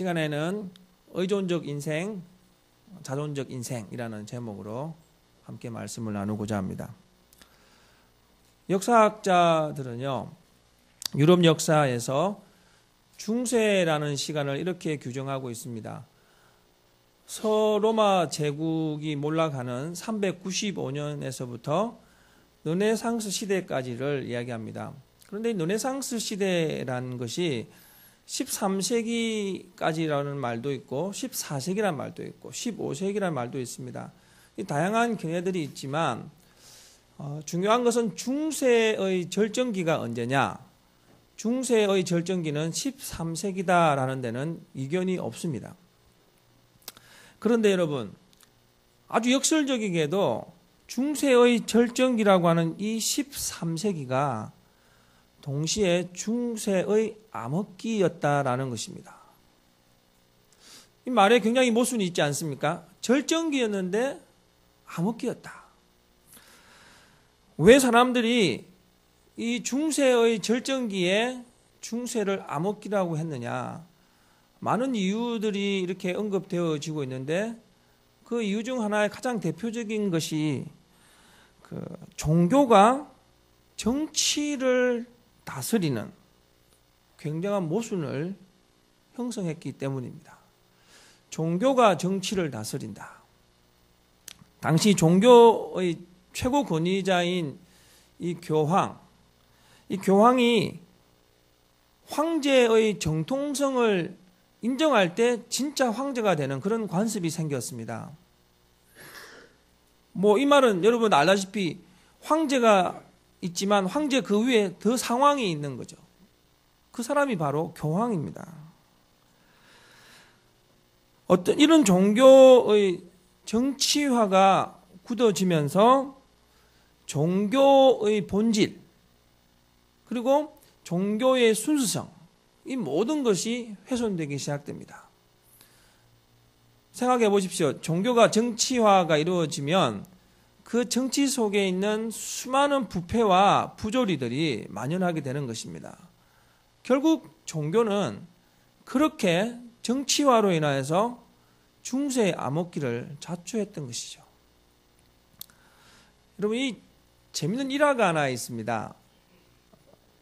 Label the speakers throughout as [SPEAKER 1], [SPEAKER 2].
[SPEAKER 1] 시간에는 의존적 인생, 자존적 인생이라는 제목으로 함께 말씀을 나누고자 합니다. 역사학자들은요, 유럽 역사에서 중세라는 시간을 이렇게 규정하고 있습니다. 서로마 제국이 몰락하는 395년에서부터 르네상스 시대까지를 이야기합니다. 그런데 르네상스 시대라는 것이 13세기까지라는 말도 있고 14세기라는 말도 있고 15세기라는 말도 있습니다. 다양한 견해들이 있지만 중요한 것은 중세의 절정기가 언제냐? 중세의 절정기는 13세기다라는 데는 이견이 없습니다. 그런데 여러분, 아주 역설적이게도 중세의 절정기라고 하는 이 13세기가 동시에 중세의 암흑기였다라는 것입니다. 이 말에 굉장히 모순이 있지 않습니까? 절정기였는데 암흑기였다. 왜 사람들이 이 중세의 절정기에 중세를 암흑기라고 했느냐? 많은 이유들이 이렇게 언급되어지고 있는데 그 이유 중 하나의 가장 대표적인 것이 종교가 정치를 다스리는 굉장한 모순을 형성했기 때문입니다. 종교가 정치를 다스린다. 당시 종교의 최고 권위자인 이 교황이 황제의 정통성을 인정할 때 진짜 황제가 되는 그런 관습이 생겼습니다. 이 말은 여러분 알다시피 황제가 있지만 황제 그 위에 더 상황이 있는 거죠. 그 사람이 바로 교황입니다. 어떤 이런 종교의 정치화가 굳어지면서 종교의 본질 그리고 종교의 순수성 이 모든 것이 훼손되기 시작됩니다. 생각해 보십시오. 종교가 정치화가 이루어지면 그 정치 속에 있는 수많은 부패와 부조리들이 만연하게 되는 것입니다. 결국 종교는 그렇게 정치화로 인하여서 중세의 암흑기를 자초했던 것이죠. 여러분, 이 재미있는 일화가 하나 있습니다.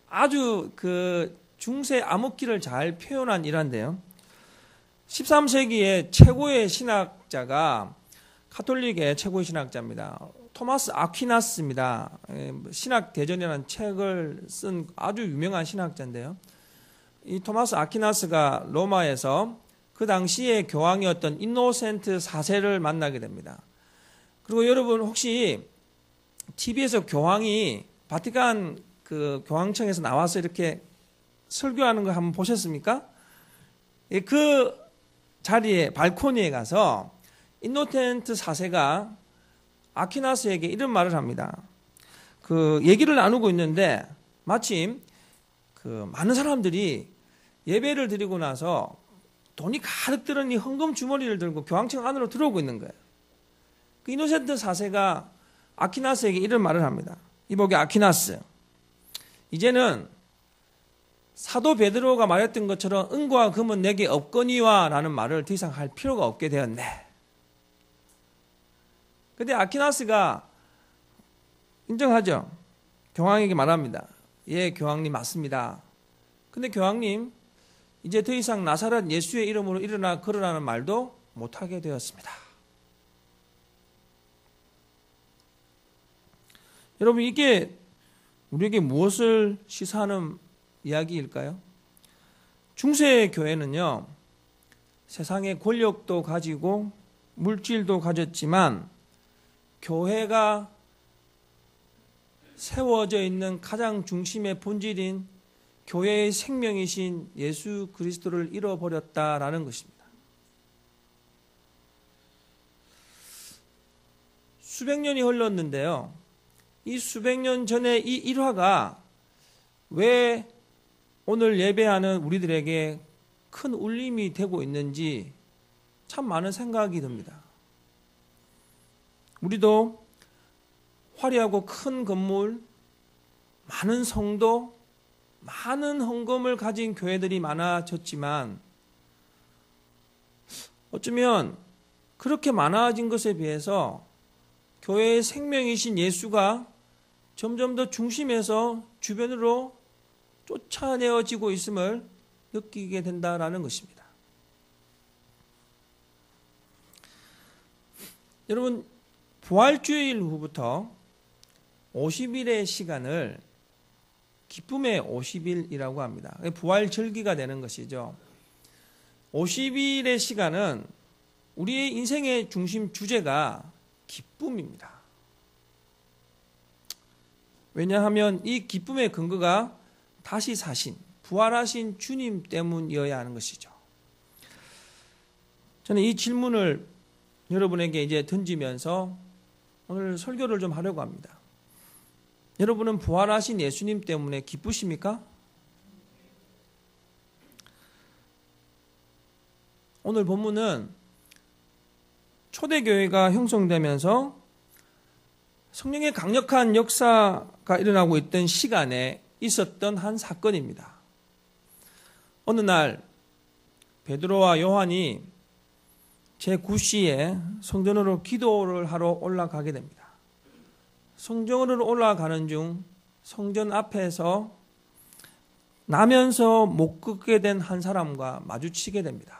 [SPEAKER 1] 아주 중세 암흑기를 잘 표현한 일화인데요. 13세기의 최고의 신학자가 가톨릭의 최고의 신학자입니다. 토마스 아퀴나스입니다. 신학 대전이라는 책을 쓴 아주 유명한 신학자인데요. 이 토마스 아퀴나스가 로마에서 그 당시의 교황이었던 인노센트 4세를 만나게 됩니다. 그리고 여러분 혹시 TV에서 교황이 바티칸 교황청에서 나와서 이렇게 설교하는 거 한번 보셨습니까? 그 자리에 발코니에 가서 인노센트 4세가 아퀴나스에게 이런 말을 합니다. 얘기를 나누고 있는데 마침 많은 사람들이 예배를 드리고 나서 돈이 가득 들은 이 헌금 주머니를 들고 교황청 안으로 들어오고 있는 거예요. 인노센트 4세가 아퀴나스에게 이런 말을 합니다. 이보게 아퀴나스, 이제는 사도 베드로가 말했던 것처럼 은과 금은 내게 없거니와 라는 말을 더 이상 할 필요가 없게 되었네. 근데 아퀴나스가 인정하죠. 교황에게 말합니다. 예, 교황님 맞습니다. 근데 교황님, 이제 더 이상 나사렛 예수의 이름으로 일어나 걸으라는 말도 못하게 되었습니다. 여러분, 이게 우리에게 무엇을 시사하는 이야기일까요? 중세 교회는요, 세상의 권력도 가지고 물질도 가졌지만 교회가 세워져 있는 가장 중심의 본질인 교회의 생명이신 예수 그리스도를 잃어버렸다라는 것입니다. 수백 년이 흘렀는데요. 이 수백 년 전의 이 일화가 왜 오늘 예배하는 우리들에게 큰 울림이 되고 있는지 참 많은 생각이 듭니다. 우리도 화려하고 큰 건물, 많은 성도, 많은 헌금을 가진 교회들이 많아졌지만 어쩌면 그렇게 많아진 것에 비해서 교회의 생명이신 예수가 점점 더 중심에서 주변으로 쫓아내어지고 있음을 느끼게 된다라는 것입니다. 여러분, 부활주일 후부터 50일의 시간을 기쁨의 50일이라고 합니다. 부활절기가 되는 것이죠. 50일의 시간은 우리의 인생의 중심 주제가 기쁨입니다. 왜냐하면 이 기쁨의 근거가 다시 사신, 부활하신 주님 때문이어야 하는 것이죠. 저는 이 질문을 여러분에게 이제 던지면서 오늘 설교를 좀 하려고 합니다. 여러분은 부활하신 예수님 때문에 기쁘십니까? 오늘 본문은 초대교회가 형성되면서 성령의 강력한 역사가 일어나고 있던 시간에 있었던 한 사건입니다. 어느 날 베드로와 요한이 제9시에 성전으로 기도를 하러 올라가게 됩니다. 성전으로 올라가는 중 성전 앞에서 나면서 못 걷게 된 한 사람과 마주치게 됩니다.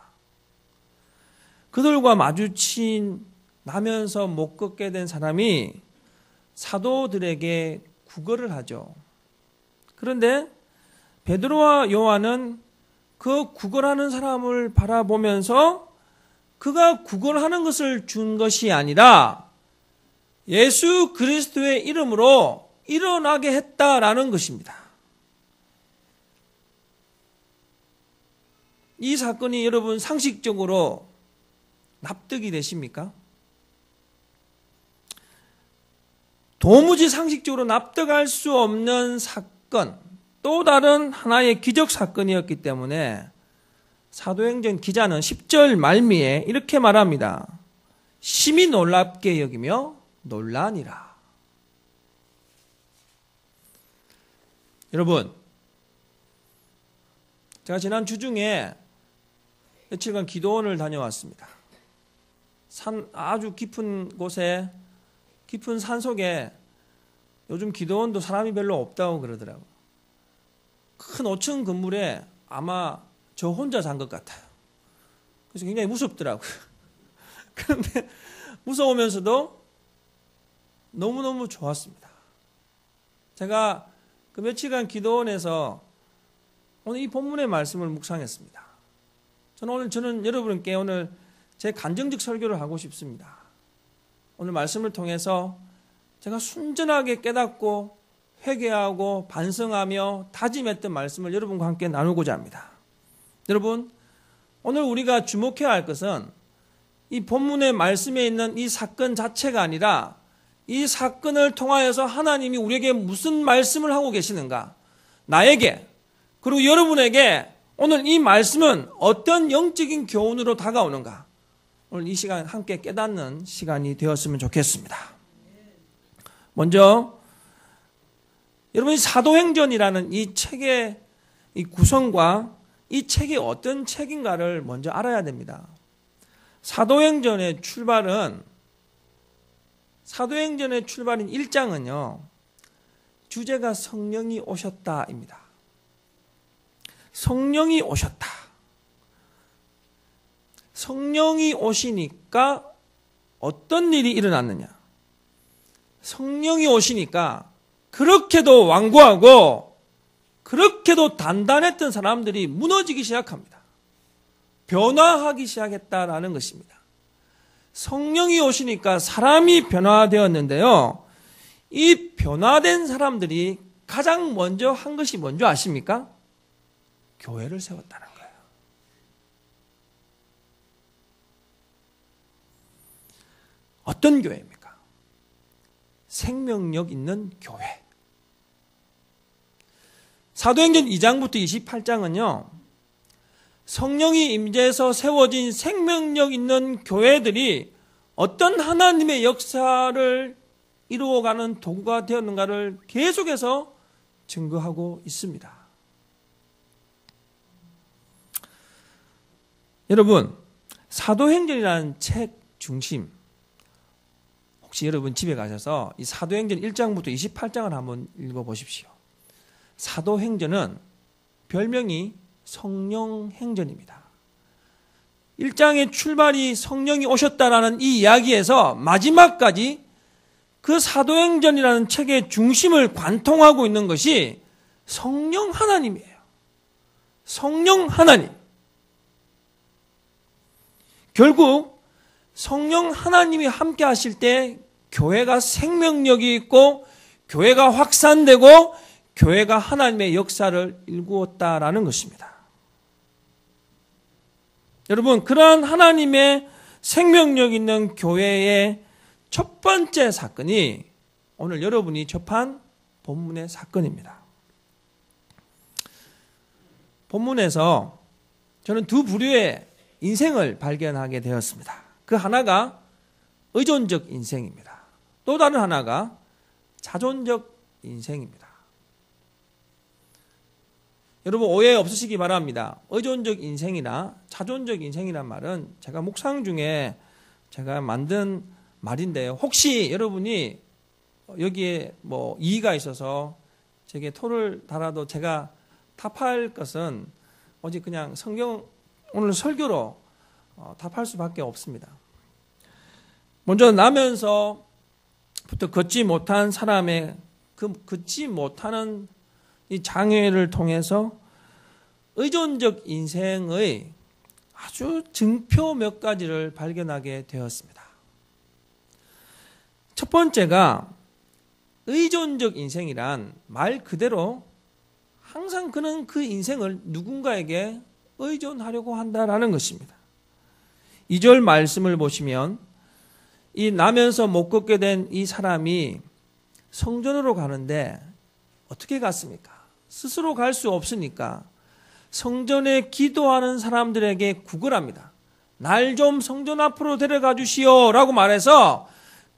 [SPEAKER 1] 그들과 마주친 나면서 못 걷게 된 사람이 사도들에게 구걸을 하죠. 그런데 베드로와 요한은 그 구걸하는 사람을 바라보면서 그가 구걸하는 것을 준 것이 아니라 예수 그리스도의 이름으로 일어나게 했다라는 것입니다. 이 사건이 여러분 상식적으로 납득이 되십니까? 도무지 상식적으로 납득할 수 없는 사건, 또 다른 하나의 기적 사건이었기 때문에 사도행전 기자는 10절 말미에 이렇게 말합니다. 심히 놀랍게 여기며 놀라니라. 여러분, 제가 지난 주중에 며칠간 기도원을 다녀왔습니다. 아주 깊은 곳에, 깊은 산 속에 요즘 기도원도 사람이 별로 없다고 그러더라고요. 큰 5층 건물에 아마 저 혼자 잔 것 같아요. 그래서 굉장히 무섭더라고요. 그런데 무서우면서도 너무너무 좋았습니다. 제가 그 며칠간 기도원에서 오늘 이 본문의 말씀을 묵상했습니다. 저는 여러분께 오늘 제 간증적 설교를 하고 싶습니다. 오늘 말씀을 통해서 제가 순전하게 깨닫고 회개하고 반성하며 다짐했던 말씀을 여러분과 함께 나누고자 합니다. 여러분, 오늘 우리가 주목해야 할 것은 이 본문의 말씀에 있는 이 사건 자체가 아니라 이 사건을 통하여서 하나님이 우리에게 무슨 말씀을 하고 계시는가, 나에게 그리고 여러분에게 오늘 이 말씀은 어떤 영적인 교훈으로 다가오는가, 오늘 이 시간 함께 깨닫는 시간이 되었으면 좋겠습니다. 먼저 여러분이 사도행전이라는 이 책의 이 구성과 이 책이 어떤 책인가를 먼저 알아야 됩니다. 사도행전의 출발인 1장은요. 주제가 성령이 오셨다입니다. 성령이 오셨다. 성령이 오시니까 어떤 일이 일어났느냐. 성령이 오시니까 그렇게도 완고하고 그렇게도 단단했던 사람들이 무너지기 시작합니다. 변화하기 시작했다라는 것입니다. 성령이 오시니까 사람이 변화되었는데요. 이 변화된 사람들이 가장 먼저 한 것이 뭔지 아십니까? 교회를 세웠다는 거예요. 어떤 교회입니까? 생명력 있는 교회. 사도행전 2장부터 28장은요. 성령이 임재해서 세워진 생명력 있는 교회들이 어떤 하나님의 역사를 이루어가는 도구가 되었는가를 계속해서 증거하고 있습니다. 여러분, 사도행전이라는 책 중심, 혹시 여러분 집에 가셔서 이 사도행전 1장부터 28장을 한번 읽어보십시오. 사도행전은 별명이 성령행전입니다. 1장의 출발이 성령이 오셨다라는 이 이야기에서 마지막까지 그 사도행전이라는 책의 중심을 관통하고 있는 것이 성령 하나님이에요. 성령 하나님. 결국 성령 하나님이 함께 하실 때 교회가 생명력이 있고 교회가 확산되고 교회가 하나님의 역사를 일구었다라는 것입니다. 여러분, 그러한 하나님의 생명력 있는 교회의 첫 번째 사건이 오늘 여러분이 접한 본문의 사건입니다. 본문에서 저는 두 부류의 인생을 발견하게 되었습니다. 그 하나가 의존적 인생입니다. 또 다른 하나가 자존적 인생입니다. 여러분 오해 없으시기 바랍니다. 의존적 인생이나 자존적 인생이란 말은 제가 묵상 중에 제가 만든 말인데요. 혹시 여러분이 여기에 뭐 이의가 있어서 제게 토를 달아도 제가 답할 것은 오직 그냥 성경 오늘 설교로 답할 수밖에 없습니다. 먼저 나면서부터 걷지 못한 사람의 그 걷지 못하는 이 장애를 통해서 의존적 인생의 아주 증표 몇 가지를 발견하게 되었습니다. 첫 번째가 의존적 인생이란 말 그대로 항상 그는 그 인생을 누군가에게 의존하려고 한다라는 것입니다. 2절 말씀을 보시면 이 나면서 못 걷게 된 이 사람이 성전으로 가는데 어떻게 갔습니까? 스스로 갈 수 없으니까 성전에 기도하는 사람들에게 구걸합니다. 날 좀 성전 앞으로 데려가 주시오 라고 말해서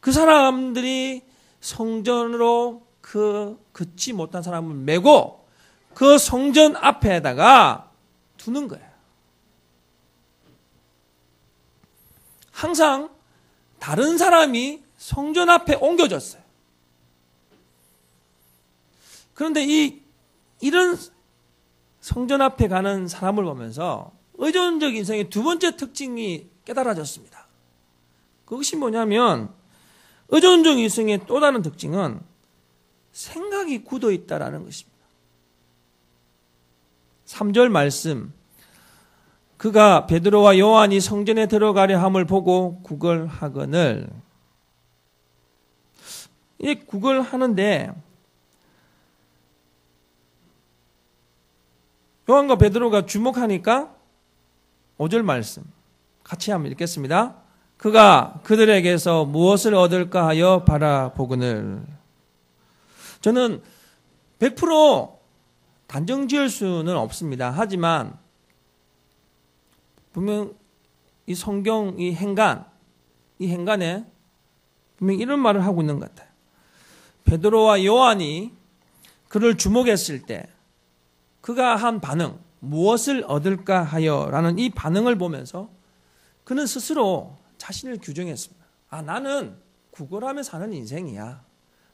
[SPEAKER 1] 그 사람들이 성전으로 그 걷지 못한 사람을 메고 그 성전 앞에다가 두는 거예요. 항상 다른 사람이 성전 앞에 옮겨졌어요. 그런데 이런 성전 앞에 가는 사람을 보면서 의존적 인생의 두 번째 특징이 깨달아졌습니다. 그것이 뭐냐면 의존적 인생의 또 다른 특징은 생각이 굳어 있다라는 것입니다. 3절 말씀, 그가 베드로와 요한이 성전에 들어가려 함을 보고 구걸하거늘. 이 구걸하는데 요한과 베드로가 주목하니까 5절 말씀 같이 한번 읽겠습니다. 그가 그들에게서 무엇을 얻을까 하여 바라보거늘. 저는 100% 단정 지을 수는 없습니다. 하지만 분명 이 성경 이 행간에 분명 이런 말을 하고 있는 것 같아요. 베드로와 요한이 그를 주목했을 때 그가 한 반응, 무엇을 얻을까 하여라는 이 반응을 보면서 그는 스스로 자신을 규정했습니다. 나는 구걸하며 사는 인생이야.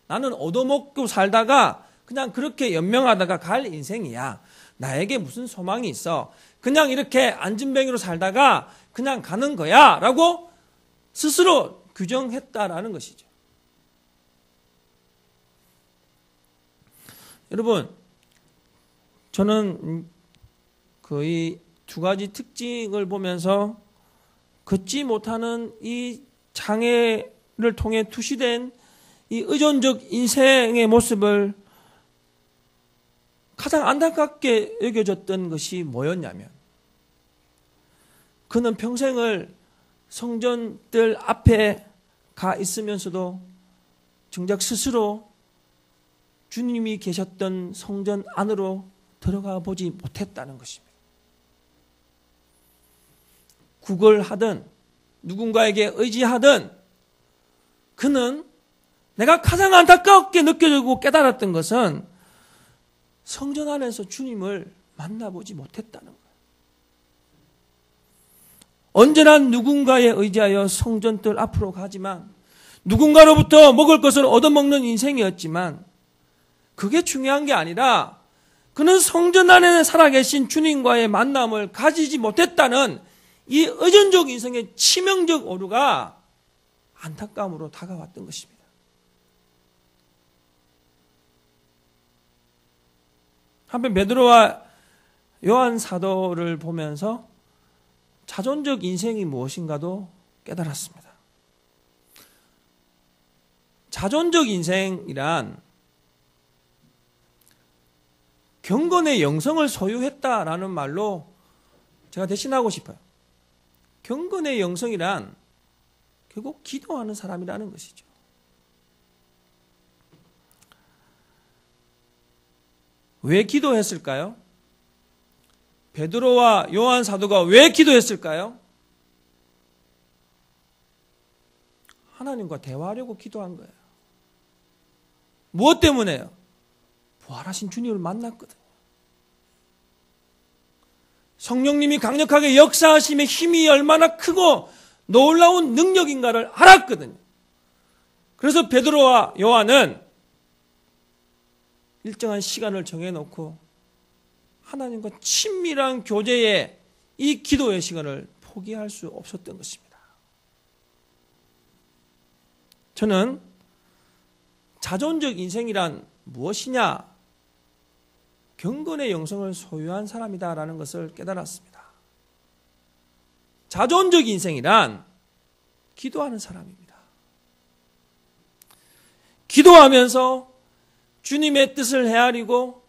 [SPEAKER 1] 나는 얻어먹고 살다가 그냥 그렇게 연명하다가 갈 인생이야. 나에게 무슨 소망이 있어. 그냥 이렇게 안진뱅이로 살다가 그냥 가는 거야 라고 스스로 규정했다라는 것이죠. 여러분, 저는 거의 두 가지 특징을 보면서 걷지 못하는 이 장애를 통해 투시된 이 의존적 인생의 모습을 가장 안타깝게 여겨졌던 것이 뭐였냐면 그는 평생을 성전들 앞에 가 있으면서도 정작 스스로 주님이 계셨던 성전 안으로 들어가 보지 못했다는 것입니다. 구걸하든 누군가에게 의지하든 그는 내가 가장 안타깝게 느껴지고 깨달았던 것은 성전 안에서 주님을 만나보지 못했다는 거예요. 언제나 누군가에 의지하여 성전뜰 앞으로 가지만 누군가로부터 먹을 것을 얻어먹는 인생이었지만 그게 중요한 게 아니라 그는 성전 안에 살아계신 주님과의 만남을 가지지 못했다는 이 의존적 인생의 치명적 오류가 안타까움으로 다가왔던 것입니다. 한편 베드로와 요한 사도를 보면서 자존적 인생이 무엇인가도 깨달았습니다. 자존적 인생이란 경건의 영성을 소유했다라는 말로 제가 대신하고 싶어요. 경건의 영성이란 결국 기도하는 사람이라는 것이죠. 왜 기도했을까요? 베드로와 요한 사도가 왜 기도했을까요? 하나님과 대화하려고 기도한 거예요. 무엇 때문에요? 부활하신 주님을 만났거든요. 성령님이 강력하게 역사하심의 힘이 얼마나 크고 놀라운 능력인가를 알았거든요. 그래서 베드로와 요한은 일정한 시간을 정해놓고 하나님과 친밀한 교제에 이 기도의 시간을 포기할 수 없었던 것입니다. 저는 자존적 인생이란 무엇이냐? 경건의 영성을 소유한 사람이다라는 것을 깨달았습니다. 자존적 인생이란 기도하는 사람입니다. 기도하면서 주님의 뜻을 헤아리고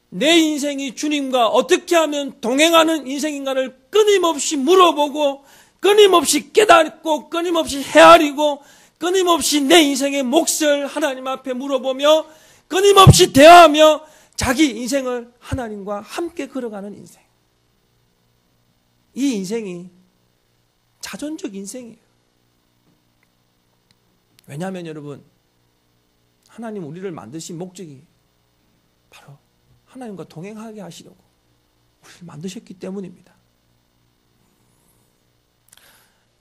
[SPEAKER 1] 내 인생이 주님과 어떻게 하면 동행하는 인생인가를 끊임없이 물어보고 끊임없이 깨닫고 끊임없이 헤아리고 끊임없이 내 인생의 몫을 하나님 앞에 물어보며 끊임없이 대화하며 자기 인생을 하나님과 함께 걸어가는 인생. 이 인생이 자존적 인생이에요. 왜냐하면 여러분, 하나님 우리를 만드신 목적이 바로 하나님과 동행하게 하시려고 우리를 만드셨기 때문입니다.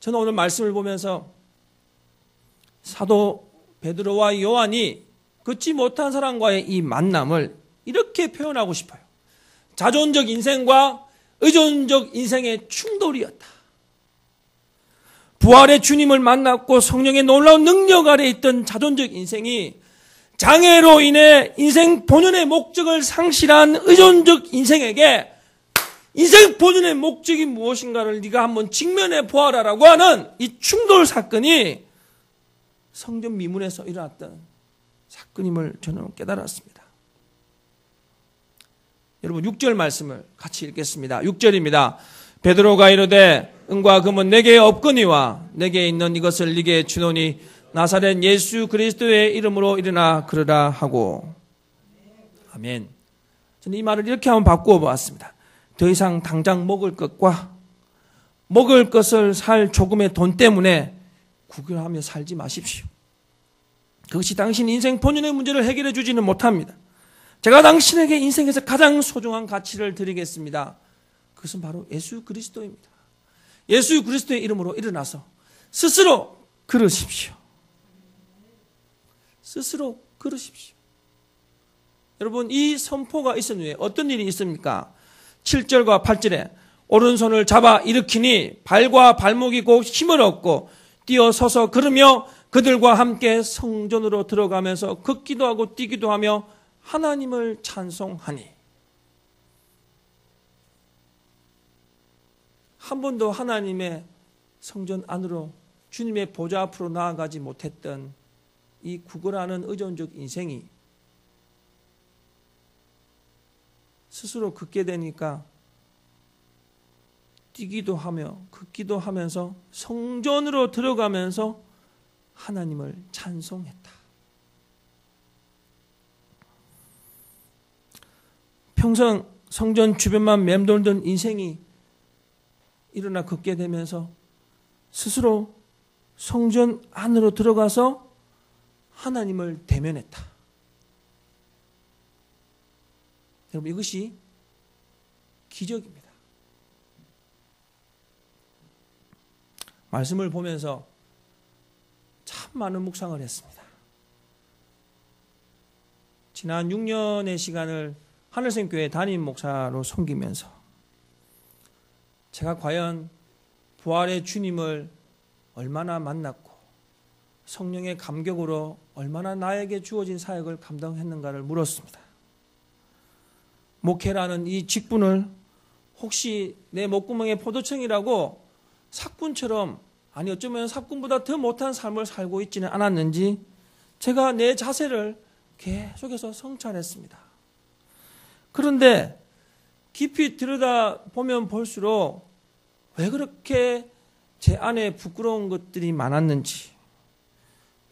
[SPEAKER 1] 저는 오늘 말씀을 보면서 사도 베드로와 요한이 걷지 못한 사람과의 이 만남을 이렇게 표현하고 싶어요. 자존적 인생과 의존적 인생의 충돌이었다. 부활의 주님을 만났고 성령의 놀라운 능력 아래 있던 자존적 인생이 장애로 인해 인생 본연의 목적을 상실한 의존적 인생에게 인생 본연의 목적이 무엇인가를 네가 한번 직면해 보아라라고 하는 이 충돌 사건이 성전 미문에서 일어났던 사건임을 저는 깨달았습니다. 여러분 6절 말씀을 같이 읽겠습니다. 6절입니다. 베드로가 이르되 은과 금은 내게 없거니와 내게 있는 이것을 네게 주노니 나사렛 예수 그리스도의 이름으로 일어나 그러라 하고. 아멘. 저는 이 말을 이렇게 한번 바꾸어 보았습니다. 더 이상 당장 먹을 것과 먹을 것을 살 조금의 돈 때문에 구걸하며 살지 마십시오. 그것이 당신 인생 본연의 문제를 해결해 주지는 못합니다. 제가 당신에게 인생에서 가장 소중한 가치를 드리겠습니다. 그것은 바로 예수 그리스도입니다. 예수 그리스도의 이름으로 일어나서 스스로 걸으십시오. 스스로 걸으십시오. 여러분 이 선포가 있은 후에 어떤 일이 있습니까? 7절과 8절에 오른손을 잡아 일으키니 발과 발목이 곧 힘을 얻고 뛰어서서 걸으며 그들과 함께 성전으로 들어가면서 걷기도 하고 뛰기도 하며 하나님을 찬송하니. 한 번도 하나님의 성전 안으로 주님의 보좌 앞으로 나아가지 못했던 이 구걸하는 의존적 인생이 스스로 걷게 되니까 뛰기도 하며 걷기도 하면서 성전으로 들어가면서 하나님을 찬송했다. 평생 성전 주변만 맴돌던 인생이 일어나 걷게 되면서 스스로 성전 안으로 들어가서 하나님을 대면했다. 여러분 이것이 기적입니다. 말씀을 보면서 참 많은 묵상을 했습니다. 지난 6년의 시간을 하늘샘교회 담임 목사로 섬기면서 제가 과연 부활의 주님을 얼마나 만났고 성령의 감격으로 얼마나 나에게 주어진 사역을 감당했는가를 물었습니다. 목회라는 이 직분을 혹시 내 목구멍에 포도청이라고 삭군처럼, 아니 어쩌면 삭군보다 더 못한 삶을 살고 있지는 않았는지 제가 내 자세를 계속해서 성찰했습니다. 그런데 깊이 들여다보면 볼수록 왜 그렇게 제 안에 부끄러운 것들이 많았는지,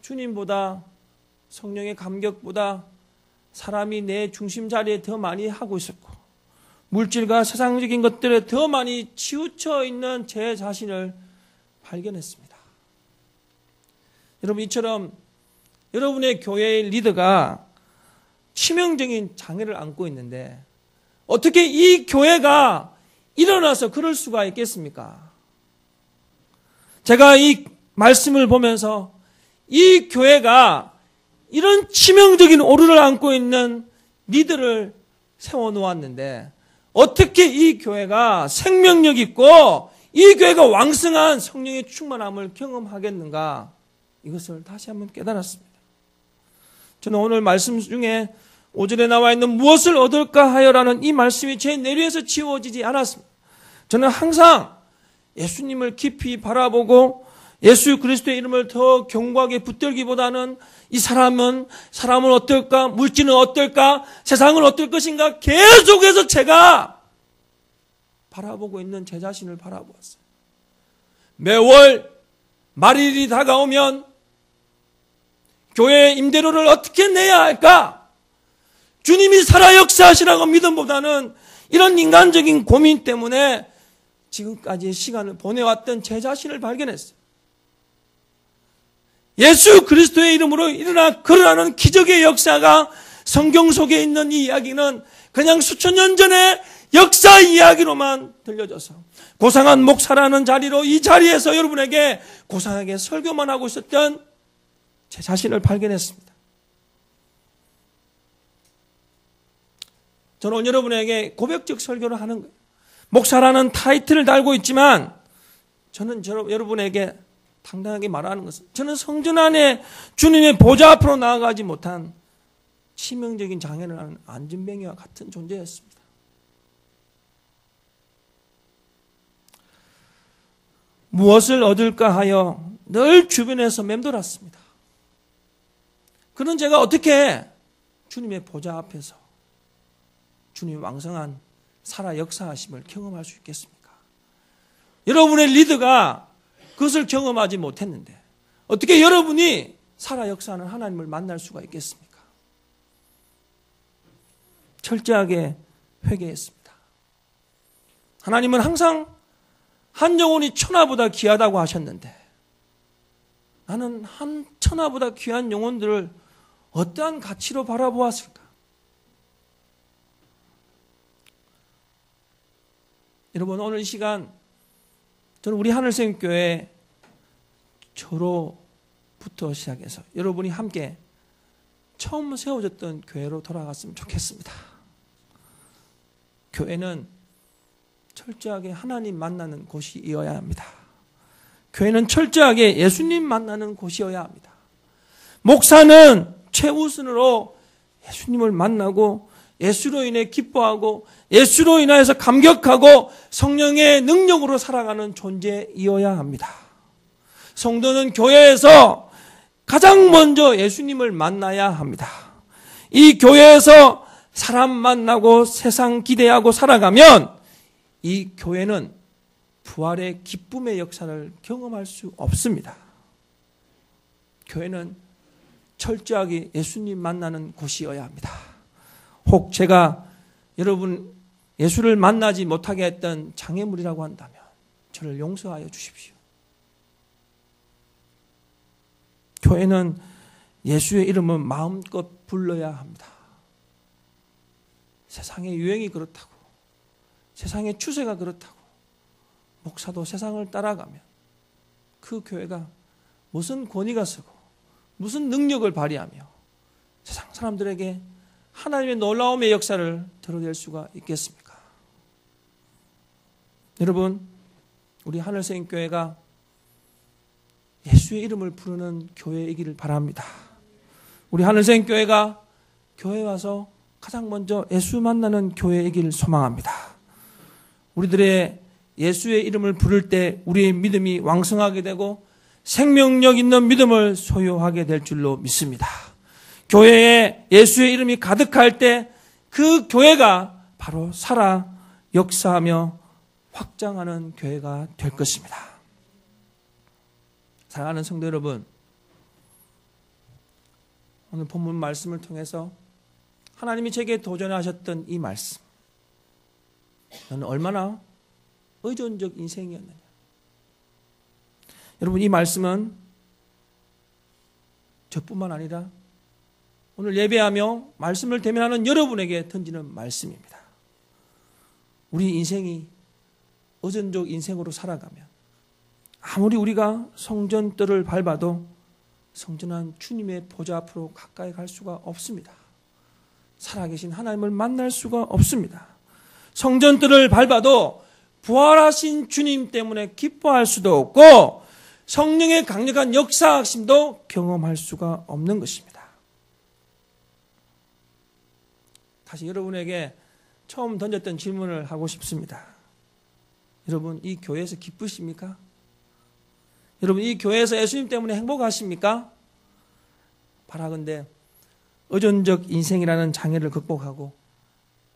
[SPEAKER 1] 주님보다 성령의 감격보다 사람이 내 중심 자리에 더 많이 하고 있었고 물질과 세상적인 것들에 더 많이 치우쳐 있는 제 자신을 발견했습니다. 여러분, 이처럼 여러분의 교회의 리더가 치명적인 장애를 안고 있는데 어떻게 이 교회가 일어나서 그럴 수가 있겠습니까? 제가 이 말씀을 보면서 이 교회가 이런 치명적인 오류를 안고 있는 리더를 세워놓았는데 어떻게 이 교회가 생명력 있고 이 교회가 왕성한 성령의 충만함을 경험하겠는가, 이것을 다시 한번 깨달았습니다. 저는 오늘 말씀 중에 5절에 나와 있는 무엇을 얻을까 하여라는 이 말씀이 제 내리에서 지워지지 않았습니다. 저는 항상 예수님을 깊이 바라보고 예수 그리스도의 이름을 더 견고하게 붙들기보다는 이 사람은 어떨까, 물질은 어떨까, 세상은 어떨 것인가 계속해서 제가 바라보고 있는 제 자신을 바라보았어요. 매월 말일이 다가오면 교회 임대료를 어떻게 내야 할까? 주님이 살아 역사하시라고 믿음보다는 이런 인간적인 고민 때문에 지금까지의 시간을 보내왔던 제 자신을 발견했어요. 예수 그리스도의 이름으로 일어나 걸어가는 기적의 역사가 성경 속에 있는 이 이야기는 그냥 수천 년 전의 역사 이야기로만 들려져서 고상한 목사라는 자리로 이 자리에서 여러분에게 고상하게 설교만 하고 있었던 제 자신을 발견했습니다. 저는 오늘 여러분에게 고백적 설교를 하는 거예요. 목사라는 타이틀을 달고 있지만 저는 여러분에게 당당하게 말하는 것은 저는 성전 안에 주님의 보좌 앞으로 나아가지 못한 치명적인 장애를 하는 안진뱅이와 같은 존재였습니다. 무엇을 얻을까 하여 늘 주변에서 맴돌았습니다. 그런 제가 어떻게 주님의 보좌 앞에서 주님의 왕성한 살아 역사하심을 경험할 수 있겠습니까? 여러분의 리더가 그것을 경험하지 못했는데 어떻게 여러분이 살아 역사하는 하나님을 만날 수가 있겠습니까? 철저하게 회개했습니다. 하나님은 항상 한 영혼이 천하보다 귀하다고 하셨는데 나는 한 천하보다 귀한 영혼들을 어떠한 가치로 바라보았을까? 여러분, 오늘 이 시간 저는 우리 하늘샘교회 저로부터 시작해서 여러분이 함께 처음 세워졌던 교회로 돌아갔으면 좋겠습니다. 교회는 철저하게 하나님 만나는 곳이어야 합니다. 교회는 철저하게 예수님 만나는 곳이어야 합니다. 목사는 최우선으로 예수님을 만나고 예수로 인해 기뻐하고 예수로 인하여서 감격하고 성령의 능력으로 살아가는 존재이어야 합니다. 성도는 교회에서 가장 먼저 예수님을 만나야 합니다. 이 교회에서 사람 만나고 세상 기대하고 살아가면 이 교회는 부활의 기쁨의 역사를 경험할 수 없습니다. 교회는 철저하게 예수님 만나는 곳이어야 합니다. 혹 제가 여러분 예수를 만나지 못하게 했던 장애물이라고 한다면 저를 용서하여 주십시오. 교회는 예수의 이름을 마음껏 불러야 합니다. 세상의 유행이 그렇다고, 세상의 추세가 그렇다고, 목사도 세상을 따라가면 그 교회가 무슨 권위가 서고 무슨 능력을 발휘하며 세상 사람들에게 하나님의 놀라움의 역사를 드러낼 수가 있겠습니까? 여러분, 우리 하늘생교회가 예수의 이름을 부르는 교회이기를 바랍니다. 우리 하늘생교회가 교회에 와서 가장 먼저 예수 만나는 교회이기를 소망합니다. 우리들의 예수의 이름을 부를 때 우리의 믿음이 왕성하게 되고 생명력 있는 믿음을 소유하게 될 줄로 믿습니다. 교회에 예수의 이름이 가득할 때 그 교회가 바로 살아 역사하며 확장하는 교회가 될 것입니다. 사랑하는 성도 여러분, 오늘 본문 말씀을 통해서 하나님이 제게 도전하셨던 이 말씀, 너는 얼마나 의존적 인생이었느냐. 여러분, 이 말씀은 저뿐만 아니라 오늘 예배하며 말씀을 대면하는 여러분에게 던지는 말씀입니다. 우리 인생이 의존적 인생으로 살아가면 아무리 우리가 성전뜰을 밟아도 성전한 주님의 보좌 앞으로 가까이 갈 수가 없습니다. 살아계신 하나님을 만날 수가 없습니다. 성전뜰을 밟아도 부활하신 주님 때문에 기뻐할 수도 없고 성령의 강력한 역사하심도 경험할 수가 없는 것입니다. 다시 여러분에게 처음 던졌던 질문을 하고 싶습니다. 여러분, 이 교회에서 기쁘십니까? 여러분, 이 교회에서 예수님 때문에 행복하십니까? 바라건대 의존적 인생이라는 장애를 극복하고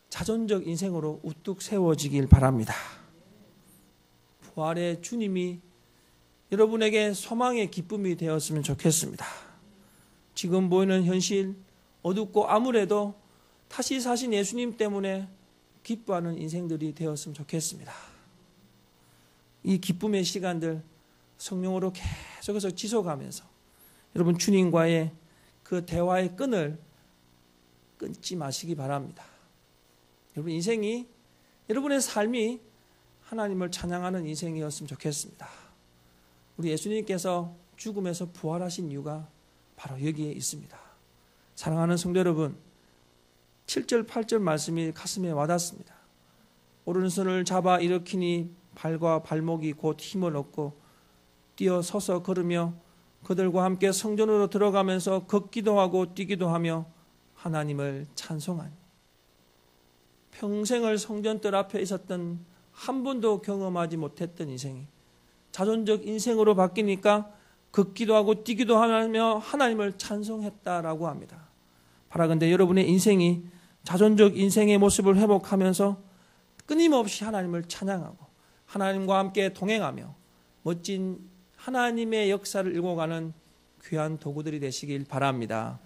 [SPEAKER 1] 자존적 인생으로 우뚝 세워지길 바랍니다. 부활의 주님이 여러분에게 소망의 기쁨이 되었으면 좋겠습니다. 지금 보이는 현실, 어둡고 암울해도 다시 사신 예수님 때문에 기뻐하는 인생들이 되었으면 좋겠습니다. 이 기쁨의 시간들 성령으로 계속해서 지속하면서 여러분 주님과의 그 대화의 끈을 끊지 마시기 바랍니다. 여러분 인생이, 여러분의 삶이 하나님을 찬양하는 인생이었으면 좋겠습니다. 우리 예수님께서 죽음에서 부활하신 이유가 바로 여기에 있습니다. 사랑하는 성도 여러분, 7절 8절 말씀이 가슴에 와닿습니다. 오른손을 잡아 일으키니 발과 발목이 곧 힘을 얻고 뛰어 서서 걸으며 그들과 함께 성전으로 들어가면서 걷기도 하고 뛰기도 하며 하나님을 찬송하니. 평생을 성전뜰 앞에 있었던 한 번도 경험하지 못했던 인생이 자존적 인생으로 바뀌니까 걷기도 하고 뛰기도 하며 하나님을 찬송했다라고 합니다. 바라건대 여러분의 인생이 자존적 인생의 모습을 회복하면서 끊임없이 하나님을 찬양하고 하나님과 함께 동행하며 멋진 하나님의 역사를 일궈가는 귀한 도구들이 되시길 바랍니다.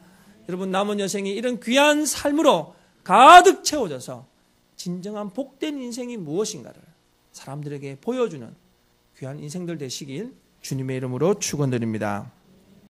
[SPEAKER 1] 여러분 남은 여생이 이런 귀한 삶으로 가득 채워져서 진정한 복된 인생이 무엇인가를 사람들에게 보여주는 귀한 인생들 되시길 주님의 이름으로 축원드립니다.